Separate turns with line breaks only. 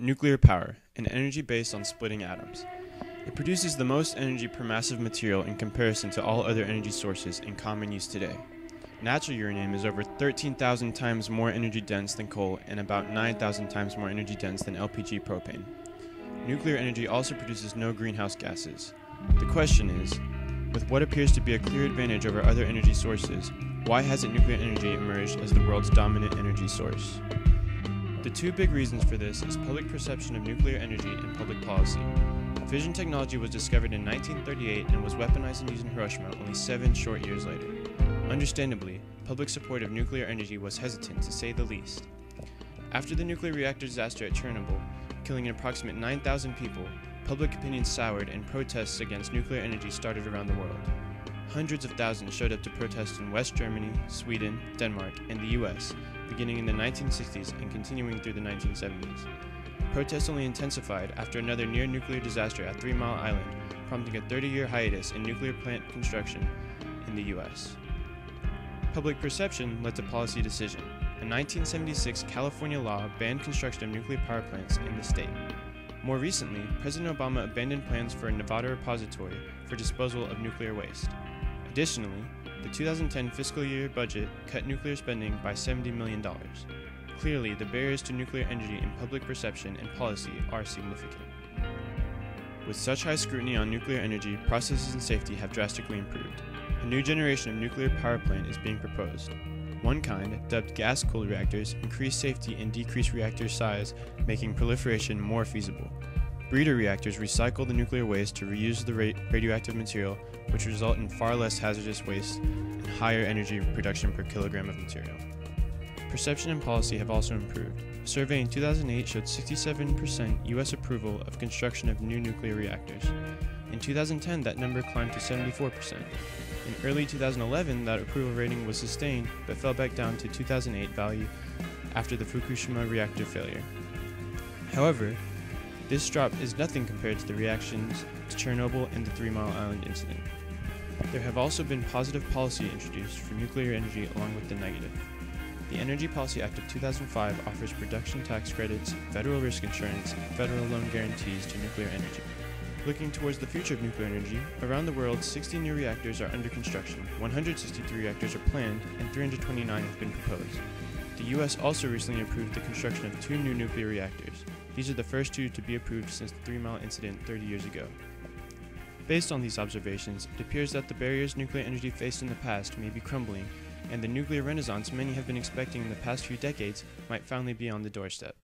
Nuclear power, an energy based on splitting atoms. It produces the most energy per massive material in comparison to all other energy sources in common use today. Natural uranium is over 13,000 times more energy dense than coal and about 9,000 times more energy dense than LPG propane. Nuclear energy also produces no greenhouse gases. The question is, with what appears to be a clear advantage over other energy sources, why hasn't nuclear energy emerged as the world's dominant energy source? The two big reasons for this is public perception of nuclear energy and public policy. Fission technology was discovered in 1938 and was weaponized and used in Hiroshima only 7 short years later. Understandably, public support of nuclear energy was hesitant, to say the least. After the nuclear reactor disaster at Chernobyl, killing an approximate 9,000 people, public opinion soured and protests against nuclear energy started around the world. Hundreds of thousands showed up to protest in West Germany, Sweden, Denmark, and the US, beginning in the 1960s and continuing through the 1970s. Protests only intensified after another near-nuclear disaster at 3 Mile Island, prompting a 30-year hiatus in nuclear plant construction in the US. Public perception led to policy decision. A 1976 California law banned construction of nuclear power plants in the state. More recently, President Obama abandoned plans for a Nevada repository for disposal of nuclear waste. Additionally, the 2010 fiscal year budget cut nuclear spending by $70 million. Clearly, the barriers to nuclear energy in public perception and policy are significant. With such high scrutiny on nuclear energy, processes and safety have drastically improved. A new generation of nuclear power plant is being proposed. One kind, dubbed gas-cooled reactors, increase safety and decrease reactor size, making proliferation more feasible. Breeder reactors recycle the nuclear waste to reuse the radioactive material, which result in far less hazardous waste and higher energy production per kilogram of material. Perception and policy have also improved. A survey in 2008 showed 67% U.S. approval of construction of new nuclear reactors. In 2010, that number climbed to 74%. In early 2011, that approval rating was sustained, but fell back down to 2008 value after the Fukushima reactor failure. However, this drop is nothing compared to the reactions to Chernobyl and the 3 Mile Island incident. There have also been positive policy introduced for nuclear energy along with the negative. The Energy Policy Act of 2005 offers production tax credits, federal risk insurance, and federal loan guarantees to nuclear energy. Looking towards the future of nuclear energy, around the world 60 new reactors are under construction, 163 reactors are planned, and 329 have been proposed. The US also recently approved the construction of 2 new nuclear reactors. These are the first 2 to be approved since the 3 Mile incident 30 years ago. Based on these observations, it appears that the barriers nuclear energy faced in the past may be crumbling, and the nuclear renaissance many have been expecting in the past few decades might finally be on the doorstep.